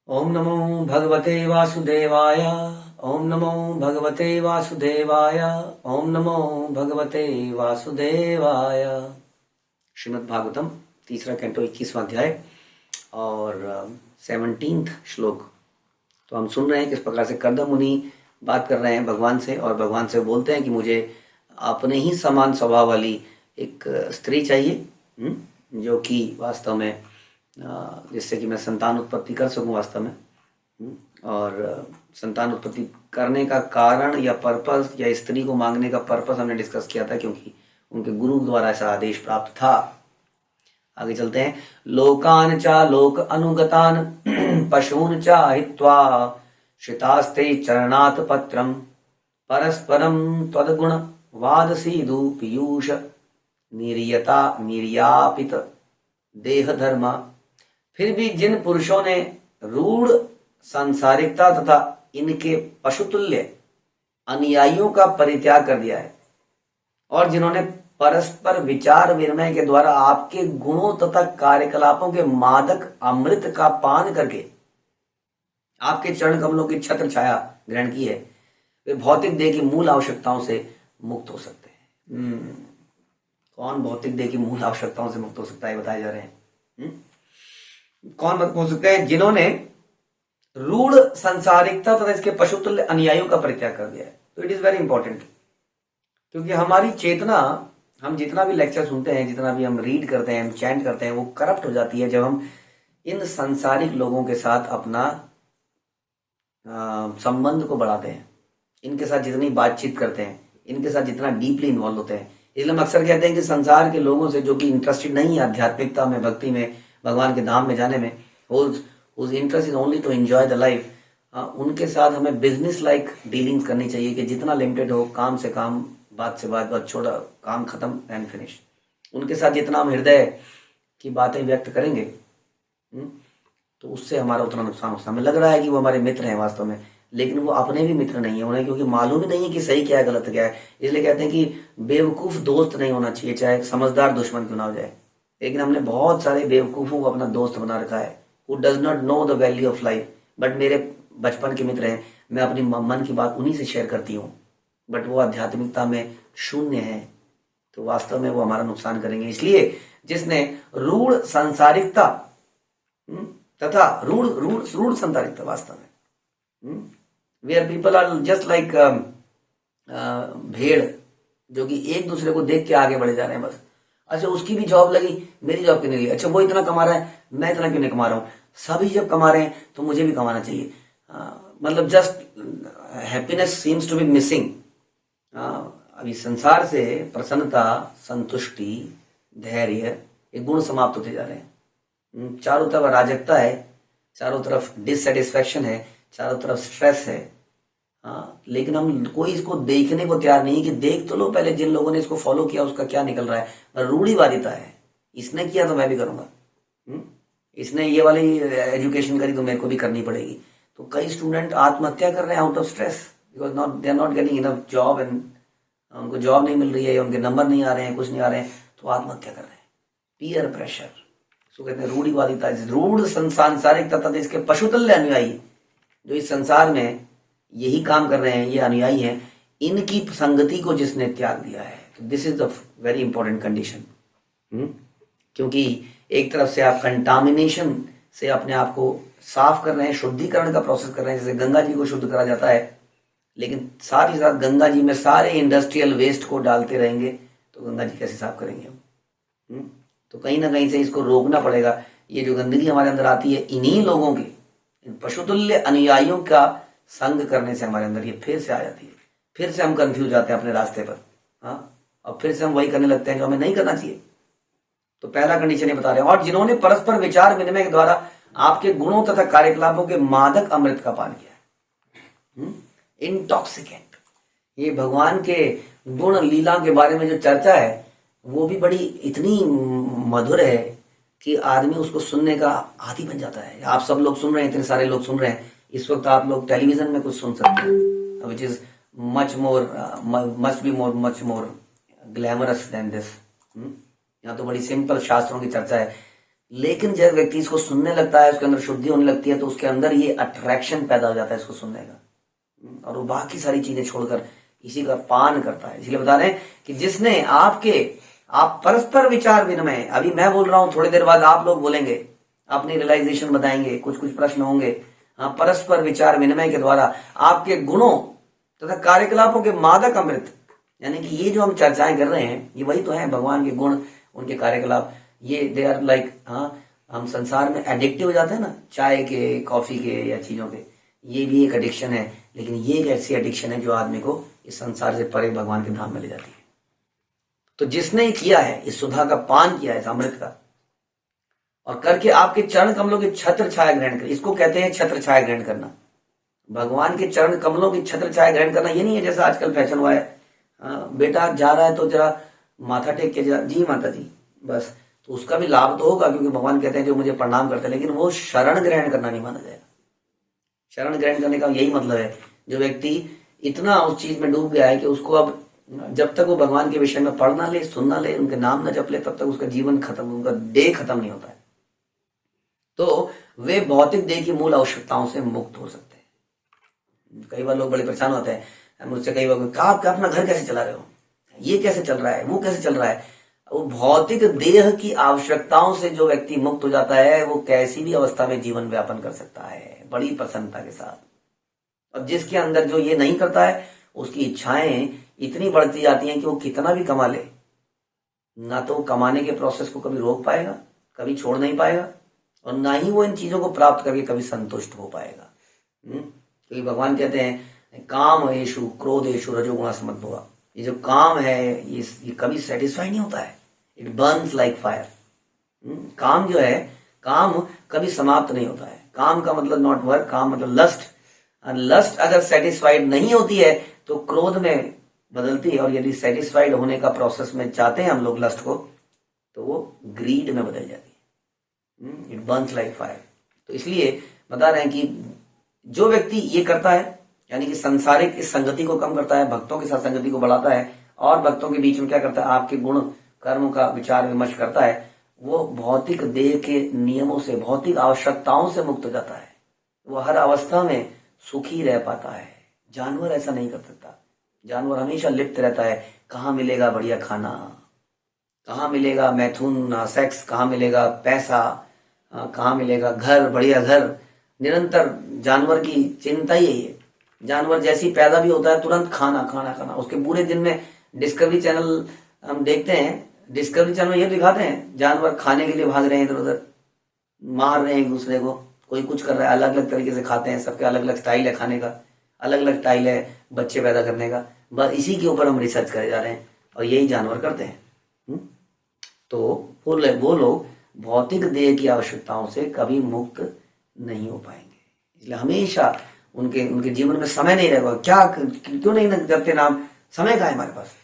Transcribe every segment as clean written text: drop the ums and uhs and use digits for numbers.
ओम नमो भगवते वासुदेवाय। ओम नमो भगवते वासुदेवाय। ओम नमो भगवते वासुदेवाय। श्रीमद् भागवतम तीसरा कैंटो 21वां अध्याय और 17th श्लोक। तो हम सुन रहे हैं किस प्रकार से कर्दम मुनि बात कर रहे हैं भगवान से, और भगवान से बोलते हैं कि मुझे अपने ही समान स्वभाव वाली एक स्त्री चाहिए, जो कि वास्तव में जिससे कि मैं संतान उत्पत्ति कर सकूं वास्तव में। और संतान उत्पत्ति करने का कारण या पर्पस या स्त्री को मांगने का पर्पस हमने डिस्कस किया था, क्योंकि उनके गुरु द्वारा ऐसा आदेश प्राप्त था। आगे चलते हैं। लोकान चा लोक अनुगतान पशून चा हित्वा श्रितास्ते चरणात् पत्रम परस्परम त्वद्गुण वादसीदु पीयूष निर्यता निर्यापित देह धर्मा। फिर भी जिन पुरुषों ने रूढ़ सांसारिकता तथा इनके पशुतुल्य अनुयायियों का परित्याग कर दिया है, और जिन्होंने परस्पर विचार विनिमय के द्वारा आपके गुणों तथा कार्यकलापों के मादक अमृत का पान करके आपके चरण कमलों की छत्र छाया ग्रहण की है, वे भौतिक देह की मूल आवश्यकताओं से मुक्त हो सकते हैं। कौन भौतिक देह की मूल आवश्यकताओं से मुक्त हो सकता है, बताए जा रहे हैं। कौन मुक्त हो सकते हैं? जिन्होंने रूढ़ सांसारिकता तथा इसके पशुतुल्य अनुयायियों का परित्याग कर दिया है। तो इट इज वेरी इंपॉर्टेंट, क्योंकि हमारी चेतना, हम जितना भी लेक्चर सुनते हैं, जितना भी हम रीड करते हैं, हम चैंट करते हैं, वो करप्ट हो जाती है जब हम इन सांसारिक लोगों के साथ अपना संबंध को बढ़ाते हैं, इनके साथ जितनी बातचीत करते हैं, इनके साथ जितना डीपली इन्वॉल्व होते हैं। इसलिए हम अक्सर कहते हैं कि संसार के लोगों से जो कि इंटरेस्टेड नहीं है आध्यात्मिकता में, भक्ति में, भगवान के धाम में जाने में, whose interest is only to enjoy the life, उनके साथ हमें बिजनेस लाइक डीलिंग्स करनी चाहिए कि जितना लिमिटेड हो, काम से काम, बात से बात, बात छोड़ा, काम खत्म एंड फिनिश। उनके साथ जितना हम हृदय की बातें व्यक्त करेंगे, तो उससे हमारा उतना नुकसान होता है। हमें लग रहा है कि वो हमारे मित्र हैं वास्तव में, लेकिन वो अपने भी मित्र नहीं है उन्हें, क्योंकि मालूम ही नहीं है कि सही क्या है गलत क्या है। इसलिए कहते हैं कि बेवकूफ दोस्त नहीं होना चाहिए, चाहे समझदार दुश्मन क्यों ना हो जाए। लेकिन हमने बहुत सारे बेवकूफों को अपना दोस्त बना रखा है, who does not know the value of life, but मेरे बचपन के मित्र हैं, मैं अपनी मन की बात उन्हीं से शेयर करती हूँ, बट वो आध्यात्मिकता में शून्य है, तो वास्तव में वो हमारा नुकसान करेंगे। इसलिए जिसने रूढ़ सांसारिकता तथा रूढ़ सांसारिकता वास्तव में, where people are just like bhed, जो कि एक दूसरे को देख के आगे बढ़े जा रहे हैं बस। अच्छा, उसकी भी जॉब लगी, मेरी जॉब क्यों नहीं लगी? अच्छा, वो इतना कमा रहा है, मैं इतना क्यों नहीं कमा रहा हूँ? सभी जब कमा रहे हैं तो मुझे भी कमाना चाहिए। मतलब just happiness seems to be missing. अभी संसार से प्रसन्नता, संतुष्टि, धैर्य, ये गुण समाप्त होते जा रहे हैं। चारों तरफ अराजकता है, चारों तरफ डिससेटिस्फैक्शन है, चारों तरफ स्ट्रेस है। लेकिन हम कोई इसको देखने को तैयार नहीं कि देख तो लो पहले, जिन लोगों ने इसको फॉलो किया उसका क्या निकल रहा है। रूढ़िवादिता है, इसने किया तो मैं भी करूंगा, इसने ये वाली एजुकेशन करी तो मेरे को भी करनी पड़ेगी। तो कई स्टूडेंट आत्महत्या कर रहे हैं out of stress, because not they are not getting enough job, and उनको जॉब नहीं मिल रही है, उनके नंबर नहीं आ रहे हैं, कुछ नहीं आ रहे हैं, तो आत्महत्या कर रहे हैं। पीयर प्रेशर, उसको कहते हैं रूढ़िवादिता। रूढ़ सांसारिकता तथा इसके पशुतुल्य अनुयायी, जो इस संसार में यही काम कर रहे हैं, ये अनुयायी हैं, इनकी संगति को जिसने त्याग दिया है, तो this is the very important condition. क्योंकि एक तरफ से आप कंटामिनेशन से अपने आप को साफ कर रहे हैं, शुद्धिकरण का प्रोसेस कर रहे हैं, जैसे गंगा जी को शुद्ध करा जाता है, लेकिन साथ ही साथ गंगा जी में सारे इंडस्ट्रियल वेस्ट को डालते रहेंगे तो गंगा जी कैसे साफ करेंगे हम? तो कहीं ना कहीं से इसको रोकना पड़ेगा। ये जो गंदगी हमारे अंदर आती है, इन्हीं लोगों के, इन पशुतुल्य अनुयायियों का संग करने से हमारे अंदर ये फिर से आ जाती है। फिर से हम कंफ्यूज आते हैं अपने रास्ते पर, और फिर से हम वही करने लगते हैं जो हमें नहीं करना चाहिए। तो पहला कंडीशन ये बता रहे हैं, और जिन्होंने परस्पर विचार विनिमय के द्वारा आपके गुणों तथा कार्यकलापों के मादक अमृत का पान किया है। इंटॉक्सिकेंट, ये भगवान के गुण लीला के बारे में जो चर्चा है वो भी बड़ी इतनी मधुर है कि आदमी उसको सुनने का आदी बन जाता है। आप सब लोग सुन रहे हैं, इतने सारे लोग सुन रहे हैं, इस वक्त आप लोग टेलीविजन में कुछ सुन सकते हैं, which is much more glamorous than this. यहाँ तो बड़ी सिंपल शास्त्रों की चर्चा है, लेकिन जब व्यक्ति इसको सुनने लगता है, उसके अंदर शुद्धि होने लगती है, तो उसके अंदर ये अट्रैक्शन पैदा हो जाता है इसको सुनने का, और वो बाकी सारी चीजें छोड़कर इसी का पान करता है। इसलिए बता रहे हैं कि जिसने आप परस्पर विचार विनिमय, अभी मैं बोल रहा हूं, थोड़ी देर बाद आप लोग बोलेंगे, अपनी रियलाइजेशन बताएंगे, कुछ कुछ प्रश्न होंगे। हाँ, परस्पर विचार विनिमय के द्वारा आपके गुणों तथा कार्यकलापों के मादक अमृत, यानी कि ये जो हम चर्चाएं कर रहे हैं, ये वही तो है भगवान के गुण, उनके कार्यकलाप, ये दे आर लाइक, हाँ, हम संसार में एडिक्टिव हो जाते हैं ना, चाय के, कॉफी के या चीजों के, ये भी एक एडिक्शन है। लेकिन ये एक ऐसी एडिक्शन है जो आदमी को इस संसार से परे भगवान के धाम में ले जाती है। तो जिसने किया है, इस सुधा का पान किया है, इस अमृत का, और करके आपके चरण कमलों की छत्र छाया ग्रहण कर, इसको कहते हैं छत्र छाया ग्रहण करना। भगवान के चरण कमलों की छत्र छाया ग्रहण करना ये नहीं है जैसा आजकल फैशन हुआ है, बेटा जा रहा है तो जरा माथा टेक के जा, जी माता जी, बस, तो उसका भी लाभ तो होगा, क्योंकि भगवान कहते हैं जो मुझे प्रणाम करते हैं, लेकिन वो शरण ग्रहण करना नहीं माना जाएगा। शरण ग्रहण करने का यही मतलब है, जो व्यक्ति इतना उस चीज में डूब गया है कि उसको अब जब तक वो भगवान के विषय में पढ़ ना ले, सुन ना ले, उनके नाम न जप ले, तब तक उसका जीवन खत्म, उनका देह खत्म नहीं होता है। तो वे भौतिक देह की मूल आवश्यकताओं से मुक्त हो सकते हैं। कई बार लोग बड़े परेशान होते हैं मुझसे, कई बार आप अपना घर कैसे चला रहे हो, ये कैसे चल रहा है, वो कैसे चल रहा है। वो भौतिक देह की आवश्यकताओं से जो व्यक्ति मुक्त हो जाता है, वो कैसी भी अवस्था में जीवन व्यापन कर सकता है बड़ी प्रसन्नता के साथ। और जिसके अंदर जो ये नहीं करता है, उसकी इच्छाएं इतनी बढ़ती जाती हैं कि वो कितना भी कमा ले, ना तो कमाने के प्रोसेस को कभी रोक पाएगा, कभी छोड़ नहीं पाएगा, और ना ही वो इन चीजों को प्राप्त करके कभी संतुष्ट हो पाएगा। क्योंकि भगवान कहते हैं काम येषु क्रोधेषु रजोगुणा समद्भवा, ये जो काम है ये कभी सेटिस्फाई नहीं होता है, इट बर्न्स लाइक फायर। काम जो है, काम कभी समाप्त नहीं होता है। काम का मतलब नॉट वर्क, काम मतलब लस्ट, और लस्ट अगर सेटिस्फाइड नहीं होती है तो क्रोध में बदलती है, और यदि सेटिस्फाइड होने का प्रोसेस में चाहते हैं हम लोग लस्ट को, तो वो ग्रीड में बदल जाती है, इट बर्न्स लाइक फायर। तो इसलिए बता रहे हैं कि जो व्यक्ति ये करता है, यानी कि संसारिक इस संगति को कम करता है, भक्तों के साथ संगति को बढ़ाता है, और भक्तों के बीच में क्या करता है, आपके गुण कर्म का विचार विमर्श करता है, वो भौतिक देह के नियमों से, भौतिक आवश्यकताओं से मुक्त हो जाता है। वो हर अवस्था में सुखी रह पाता है। जानवर ऐसा नहीं कर सकता। जानवर हमेशा लिप्त रहता है, कहाँ मिलेगा बढ़िया खाना, कहाँ मिलेगा मैथुन सेक्स, कहाँ मिलेगा पैसा, कहाँ मिलेगा घर, बढ़िया घर। निरंतर जानवर की चिंता ही यही है। जानवर जैसी पैदा भी होता है, तुरंत खाना खाना खाना। उसके पूरे दिन में डिस्कवरी चैनल हम देखते हैं, डिस्कवरी चैनल में ये दिखाते हैं जानवर खाने के लिए भाग रहे हैं, इधर उधर मार रहे हैं एक दूसरे को, कोई कुछ कर रहा है, अलग अलग तरीके से खाते हैं, सबके अलग अलग स्टाइल है खाने का, अलग अलग स्टाइल है बच्चे पैदा करने का। बस इसी के ऊपर हम रिसर्च करे जा रहे हैं, और यही जानवर करते हैं। तो वो लोग भौतिक देह की आवश्यकताओं से कभी मुक्त नहीं हो पाएंगे। इसलिए हमेशा उनके जीवन में समय नहीं रहेगा। क्या क्यों नहीं जपते नाम, समय का है हमारे पास।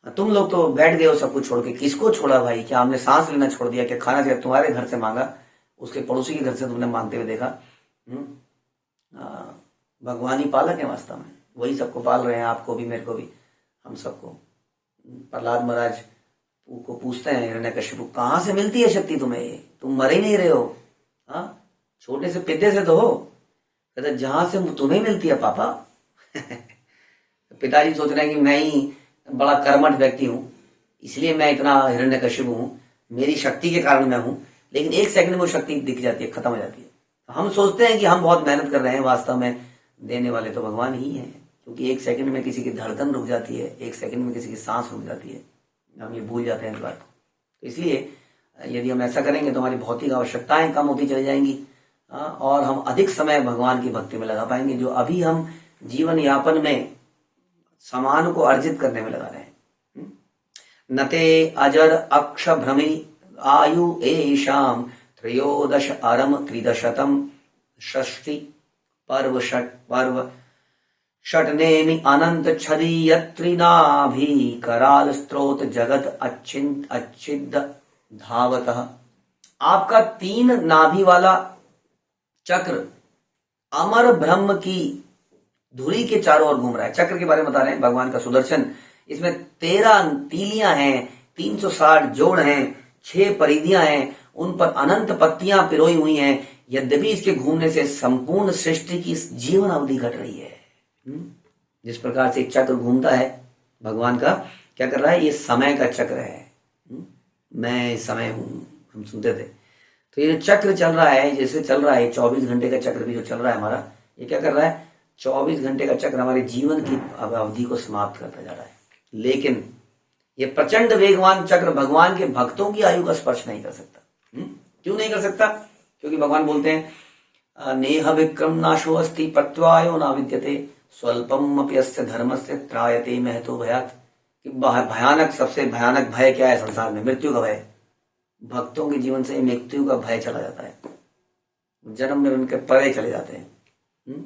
तुम लोग तो बैठ गए हो सब कुछ छोड़ के, किसको छोड़ा भाई? क्या हमने सांस लेना छोड़ दिया? क्या खाना चाहिए तुम्हारे घर से मांगा, उसके पड़ोसी के घर से तुमने मांगते हुए देखा? भगवान ही पालक है वास्तव में, वही सबको पाल रहे हैं, आपको भी, मेरे को भी, हम सबको। प्रहलाद महाराज को पूछते हैं हिरण्यकशिपु, कहाँ से मिलती है शक्ति तुम्हें, ये तुम मर ही नहीं रहे हो, हाँ छोटे से पिद्दे से तो हो। कहते जहां से तुम्हें मिलती है पापा। पिताजी सोच रहे हैं कि मैं ही बड़ा कर्मठ व्यक्ति हूं, इसलिए मैं इतना हिरण्यकशिपु हूं, मेरी शक्ति के कारण मैं हूं। लेकिन एक सेकंड में वो शक्ति दिख जाती है, खत्म हो जाती है। हम सोचते हैं कि हम बहुत मेहनत कर रहे हैं, वास्तव में देने वाले तो भगवान ही हैं। क्योंकि एक सेकंड में किसी की धड़कन रुक जाती है, एक सेकंड में किसी की सांस रुक जाती है, हम ये भूल जाते हैं इस बात को। तो इसलिए यदि हम ऐसा करेंगे तो हमारी भौतिक आवश्यकताएं कम होती चली जाएंगी, और हम अधिक समय भगवान की भक्ति में लगा पाएंगे, जो अभी हम जीवन यापन में समान को अर्जित करने में लगा रहे हैं। नते अजर अक्ष भ्रमी आयु एषाम त्रयोदश अरम त्रिदशतम षष्टि पर्व षटनेमि अनंत छदीयत्रिनाभि कराल स्त्रोत जगत अच्छिद धावतः। आपका 3 नाभि वाला चक्र अमर ब्रह्म की धुरी के चारों ओर घूम रहा है। चक्र के बारे में बता रहे हैं भगवान का सुदर्शन, इसमें 13 तीलियां हैं, 360 जोड़ हैं, 6 परिधियां हैं, उन पर अनंत पत्तियां पिरोई हुई हैं। यद्यपि इसके घूमने से संपूर्ण सृष्टि की जीवन अवधि घट रही है। जिस प्रकार से चक्र घूमता है भगवान का, क्या कर रहा है, ये समय का चक्र है। मैं समय हूं, हम सुनते थे। तो ये जो चक्र चल रहा है, जैसे चल रहा है 24 घंटे का चक्र भी जो चल रहा है हमारा, ये क्या कर रहा है, 24 घंटे का चक्र हमारे जीवन की अवधि को समाप्त करता जा रहा है। लेकिन ये प्रचंड वेगवान चक्र भगवान के भक्तों की आयु का स्पर्श नहीं कर सकता। क्यों नहीं कर सकता? क्योंकि भगवान बोलते हैं नेह विक्रम नाशो अस्ति प्रत्यायो ना विद्यते स्वल्पम अपयस्य धर्मस्य त्रायते महतो भयात्। कि भयानक, सबसे भयानक भय क्या है संसार में? मृत्यु का भय। भक्तों के जीवन से मृत्यु का भय चला जाता है, जन्म में उनके परे चले जाते हैं।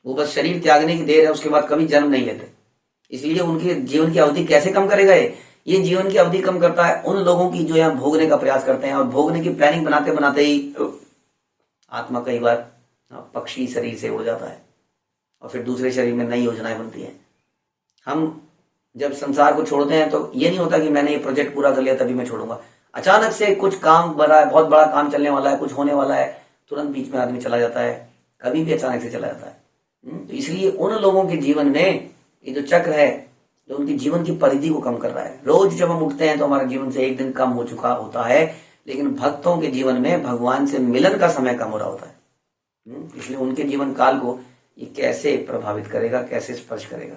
वो बस शरीर त्यागने की देर है, उसके बाद कभी जन्म नहीं लेते। इसलिए उनके जीवन की अवधि कैसे कम करेगा ये जीवन की अवधि कम करता है उन लोगों की जो यहाँ भोगने का प्रयास करते हैं, और भोगने की प्लानिंग बनाते बनाते ही आत्मा कई बार पक्षी शरीर से उड़ जाता है और फिर दूसरे शरीर में नई योजनाएं बनती हैं। हम जब संसार को छोड़ते हैं तो ये नहीं होता कि मैंने ये प्रोजेक्ट पूरा कर लिया तभी मैं छोड़ूंगा। अचानक से कुछ काम बड़ा है, बहुत बड़ा काम चलने वाला है, कुछ होने वाला है, तुरंत बीच में आदमी चला जाता है, कभी भी अचानक से चला जाता है। तो इसलिए उन लोगों के जीवन में ये जो चक्र है, जो उनकी जीवन की परिधि को कम कर रहा है। रोज जब हम उठते हैं तो हमारे जीवन से एक दिन कम हो चुका होता है, लेकिन भक्तों के जीवन में भगवान से मिलन का समय कम हो रहा होता है। इसलिए उनके जीवन काल को ये कैसे प्रभावित करेगा, कैसे स्पर्श करेगा।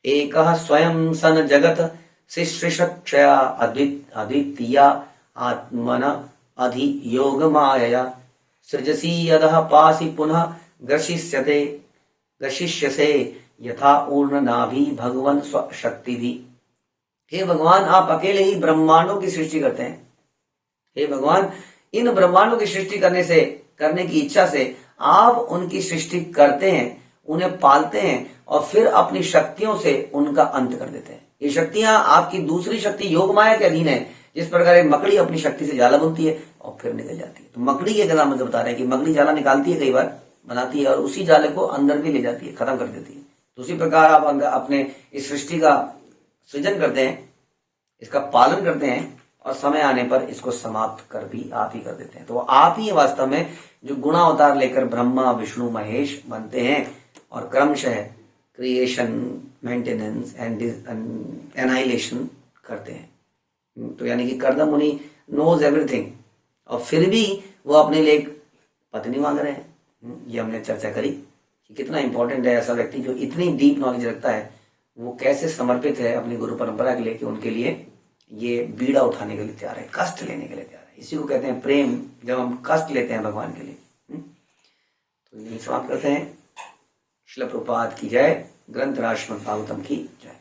एकः स्वयं सन जगत शिश्रिषक्षया अद्वितीया आत्मन अधियोग मायया सृजसी यदः पासि पुनः ग्रशिष्यसे यथा ऊर्ण नाभि भगवन स्वशक्ति भी। हे भगवान, आप अकेले ही ब्रह्मांडों की सृष्टि करते हैं। हे भगवान, इन ब्रह्मांडों की सृष्टि करने की इच्छा से आप उनकी सृष्टि करते हैं, उन्हें पालते हैं और फिर अपनी शक्तियों से उनका अंत कर देते हैं। ये शक्तियां आपकी दूसरी शक्ति योग माया के अधीन है। जिस प्रकार एक मकड़ी अपनी शक्ति से जाला बुनती है और फिर निकल जाती है, तो मकड़ी के एग्जाम्पल बता रहे हैं कि मकड़ी जाला निकालती है, कई बार बनाती है और उसी जाले को अंदर भी ले जाती है, खत्म कर देती है। तो उसी प्रकार आप अपने इस सृष्टि का सृजन करते हैं, इसका पालन करते हैं और समय आने पर इसको समाप्त कर भी आप ही कर देते हैं। तो आप ही वास्तव में जो गुणावतार लेकर ब्रह्मा विष्णु महेश बनते हैं और क्रमशः क्रिएशन, मेंटेनेंस एंड एनाइलेशन करते हैं। तो यानी कि कर्दम मुनि नोज एवरीथिंग, और फिर भी वो अपने लिए एक पत्नी मांग रहे हैं। ये हमने चर्चा करी कि कितना इंपॉर्टेंट है ऐसा व्यक्ति जो इतनी डीप नॉलेज रखता है, वो कैसे समर्पित है अपनी गुरु परंपरा के लिए कि उनके लिए ये बीड़ा उठाने के लिए तैयार है, कष्ट लेने के लिए तैयार है। इसी को कहते हैं प्रेम, जब हम कष्ट लेते हैं भगवान के लिए। तो ये समाप्त करते हैं। श्रील प्रभुपाद की जय। ग्रंथ राज श्रीमद् भागवतम की जय।